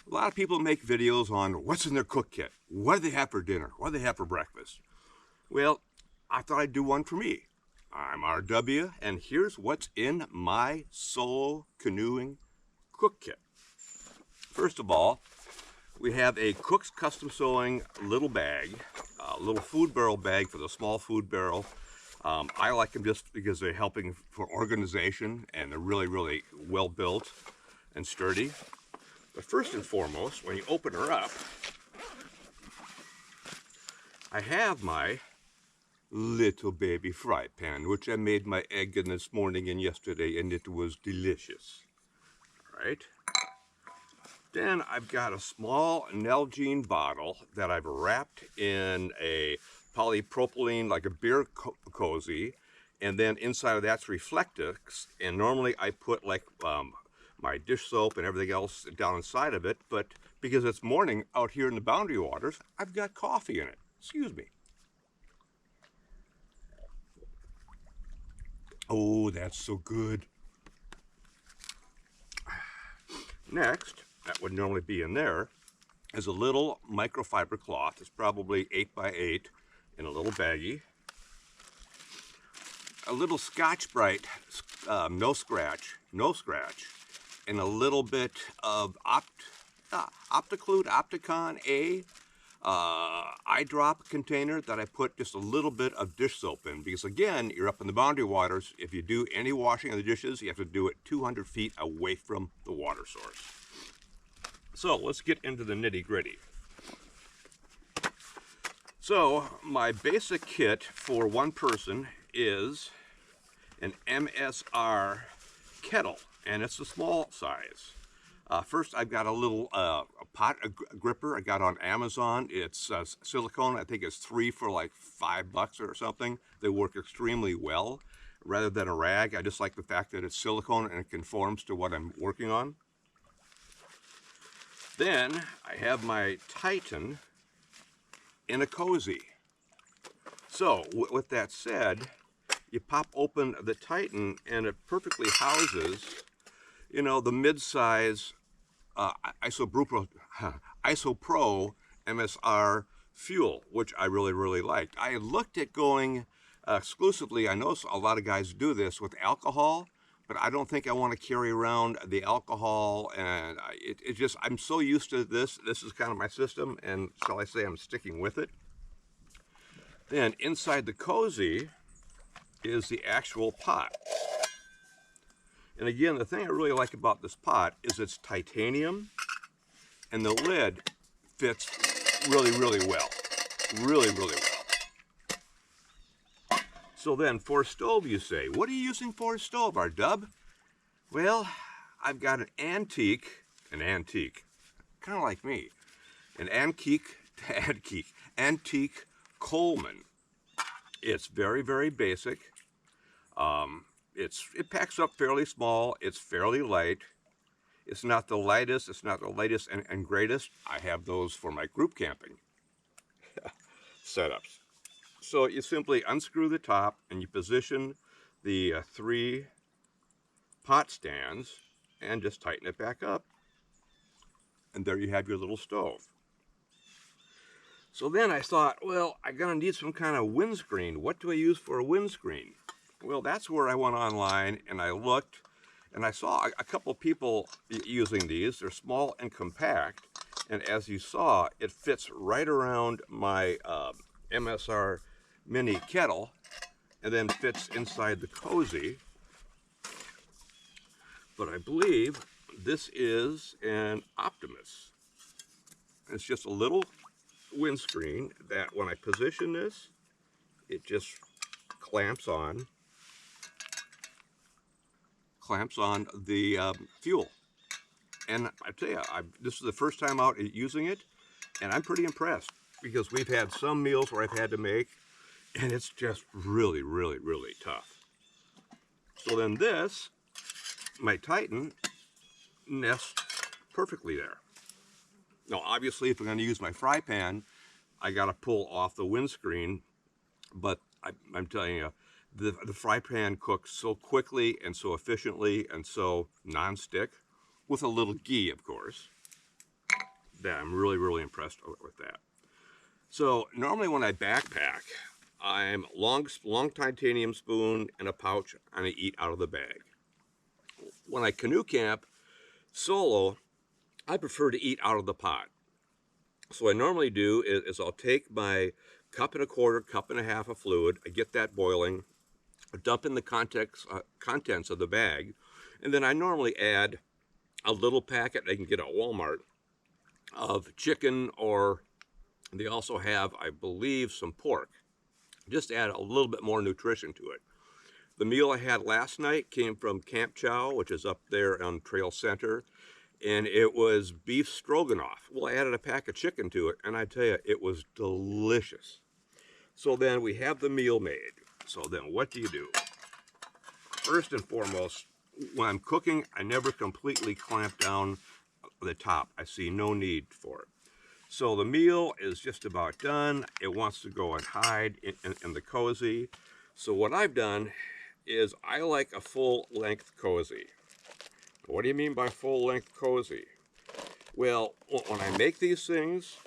A lot of people make videos on what's in their cook kit. What do they have for dinner? What do they have for breakfast? Well, I thought I'd do one for me. I'm RW, and here's what's in my solo canoeing cook kit. First of all, we have a Cook's Custom Sewing little bag, a little food barrel bag for the small food barrel. I like them just because they're helping for organization, and they're really, really well built and sturdy. But first and foremost, when you open her up, I have my little baby fry pan, which I made my egg in this morning and yesterday, and it was delicious. All right. Then I've got a small Nalgene bottle that I've wrapped in a polypropylene, like a beer cozy, and then inside of that's Reflectix, and normally I put like my dish soap and everything else down inside of it, but because it's morning out here in the Boundary Waters, I've got coffee in it. Excuse me. Oh, that's so good. Next, that would normally be in there, is a little microfiber cloth. It's probably 8x8 in a little baggie. A little Scotch-Brite, no scratch, and a little bit of Opticon A eye drop container that I put just a little bit of dish soap in, because again, you're up in the Boundary Waters. If you do any washing of the dishes, you have to do it 200 feet away from the water source. So let's get into the nitty gritty. So my basic kit for one person is an MSR kettle, and it's a small size. First, I've got a little pot gripper I got on Amazon. It's silicone. I think it's 3 for like $5 or something. They work extremely well. Rather than a rag, I just like the fact that it's silicone and it conforms to what I'm working on. Then I have my Titan in a cozy. So with that said, you pop open the Titan and it perfectly houses, you know, the mid-size Isopro MSR fuel, which I really, really liked. I looked at going exclusively, I know a lot of guys do this with alcohol, but I don't think I want to carry around the alcohol, and it just, I'm so used to this. This is kind of my system, and shall I say I'm sticking with it. Then inside the cozy is the actual pot. And again, the thing I really like about this pot is it's titanium, and the lid fits really, really well. Really, really well. So then, for a stove, you say, what are you using for a stove, R-Dub? Well, I've got an antique, kind of like me, an antique Coleman. It's very, very basic. It packs up fairly small. It's fairly light. It's not the lightest. It's not the latest and greatest. I have those for my group camping setups. So you simply unscrew the top and you position the 3 pot stands and just tighten it back up. And there you have your little stove. So then I thought, well, I'm gonna need some kind of windscreen. What do I use for a windscreen? Well, that's where I went online and I looked, and I saw a couple people using these. They're small and compact, and as you saw, it fits right around my MSR mini kettle, and then fits inside the cozy. But I believe this is an Optimus. It's just a little windscreen that when I position this, it just clamps on the fuel. And I tell you, this is the first time out using it, and I'm pretty impressed, because we've had some meals where I've had to make, and it's just really, really, really tough. So then this, my Titan, nests perfectly there. Now, obviously, if I'm going to use my fry pan, I got to pull off the windscreen, but I'm telling you, the fry pan cooks so quickly and so efficiently and so non-stick, with a little ghee, of course. that I'm really, really impressed with that. So normally when I backpack, I'm long titanium spoon and a pouch, and I eat out of the bag. When I canoe camp solo, I prefer to eat out of the pot. So what I normally do is I'll take my cup and a quarter, cup and a half of fluid, I get that boiling, dump in the contents of the bag, and then I normally add a little packet I can get at Walmart of chicken, or they also have, I believe, some pork. Just add a little bit more nutrition to it. The meal I had last night came from Camp Chow, which is up there on Trail Center, and it was beef stroganoff. Well, I added a pack of chicken to it, and I tell you, it was delicious. So then we have the meal made. So then what do you do? First and foremost, when I'm cooking, I never completely clamp down the top. I see no need for it. So the meal is just about done. It wants to go and hide in the cozy. So what I've done is I like a full-length cozy. What do you mean by full-length cozy? Well, when I make these things,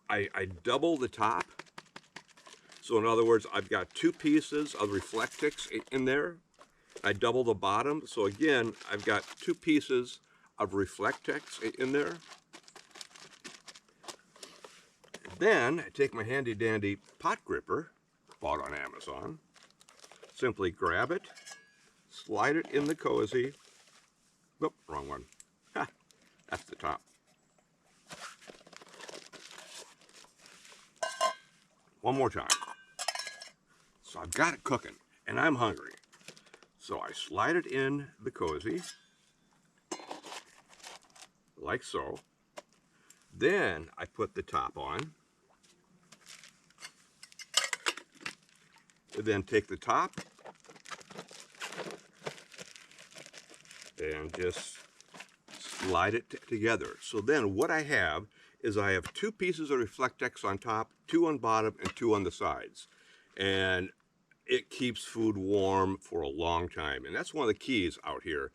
I double the top. So in other words, I've got 2 pieces of Reflectix in there. I double the bottom. So again, I've got 2 pieces of Reflectix in there. Then I take my handy dandy pot gripper, bought on Amazon, simply grab it, slide it in the cozy. Whoop, wrong one. Ha, that's the top. One more time. So I've got it cooking, and I'm hungry. So I slide it in the cozy, like so. Then I put the top on. And then take the top and just slide it together. So then what I have is I have 2 pieces of Reflectix on top, 2 on bottom, and 2 on the sides. And it keeps food warm for a long time. And that's one of the keys out here,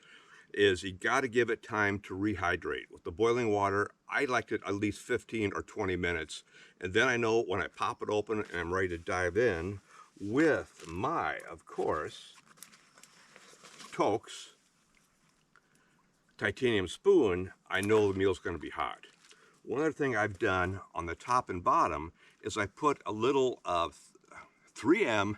is you got to give it time to rehydrate. With the boiling water, I liked it at least 15 or 20 minutes. And then I know when I pop it open and I'm ready to dive in with my, of course, Tokes titanium spoon, I know the meal's going to be hot. One other thing I've done on the top and bottom is I put a little 3M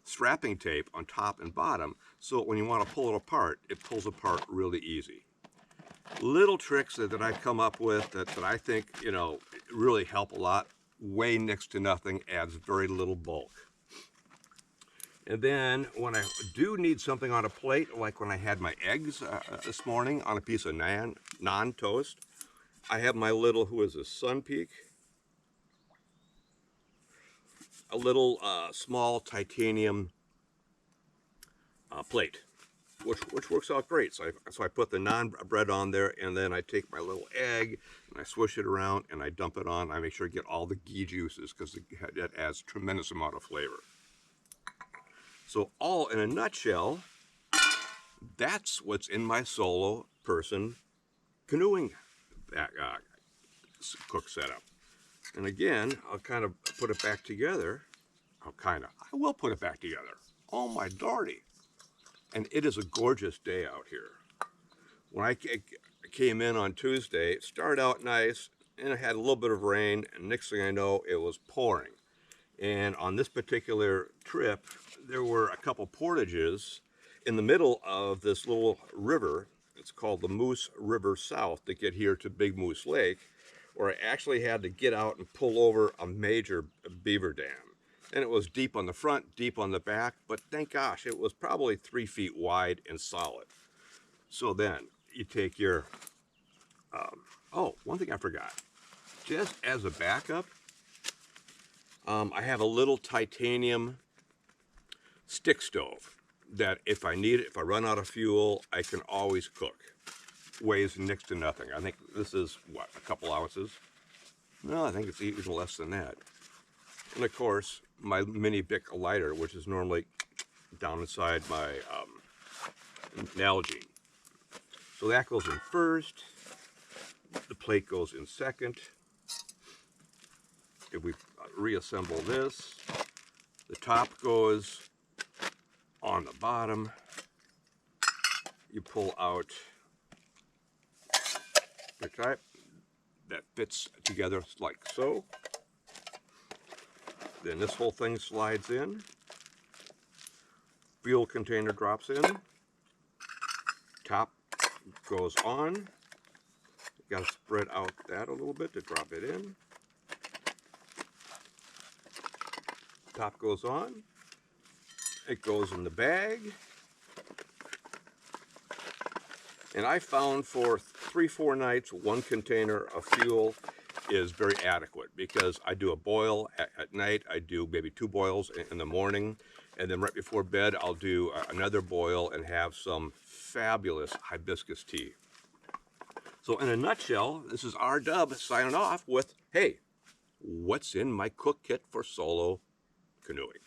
strapping tape on top and bottom, so when you want to pull it apart, it pulls apart really easy. Little tricks that I've come up with that I think, you know, really help a lot. Weigh next to nothing, adds very little bulk. And then when I do need something on a plate, like when I had my eggs this morning on a piece of naan toast, I have my little, who is this, Sun Peak? A little small titanium plate, which works out great. So I put the naan bread on there, and then I take my little egg and I swish it around and I dump it on. I make sure to get all the ghee juices because it adds tremendous amount of flavor. So all in a nutshell, that's what's in my solo person canoeing cook setup. And again, I'll kind of put it back together. I will put it back together. Oh my lordy. And it is a gorgeous day out here. When I came in on Tuesday, it started out nice, and it had a little bit of rain, and next thing I know, it was pouring. And on this particular trip, there were a couple portages in the middle of this little river. It's called the Moose River South to get here to Big Moose Lake, where I actually had to get out and pull over a major beaver dam. And it was deep on the front, deep on the back, but thank gosh, it was probably 3 feet wide and solid. So then you take your, oh, one thing I forgot. Just as a backup, I have a little titanium stick stove that if I need it, if I run out of fuel, I can always cook. Weighs next to nothing. I think this is, what, a couple ounces? No, I think it's even less than that. And of course, my mini Bic lighter, which is normally down inside my Nalgene. So that goes in first. The plate goes in second. If we reassemble this, the top goes on the bottom. You pull out the type that fits together like so. Then this whole thing slides in. Fuel container drops in. Top goes on. You got to spread out that a little bit to drop it in. Top goes on. It goes in the bag. And I found for 3-4 nights, 1 container of fuel is very adequate, because I do a boil at night. I do maybe 2 boils in the morning, and then right before bed I'll do another boil and have some fabulous hibiscus tea. So in a nutshell, this is R-Dub signing off with, hey, what's in my cook kit for solo canoeing?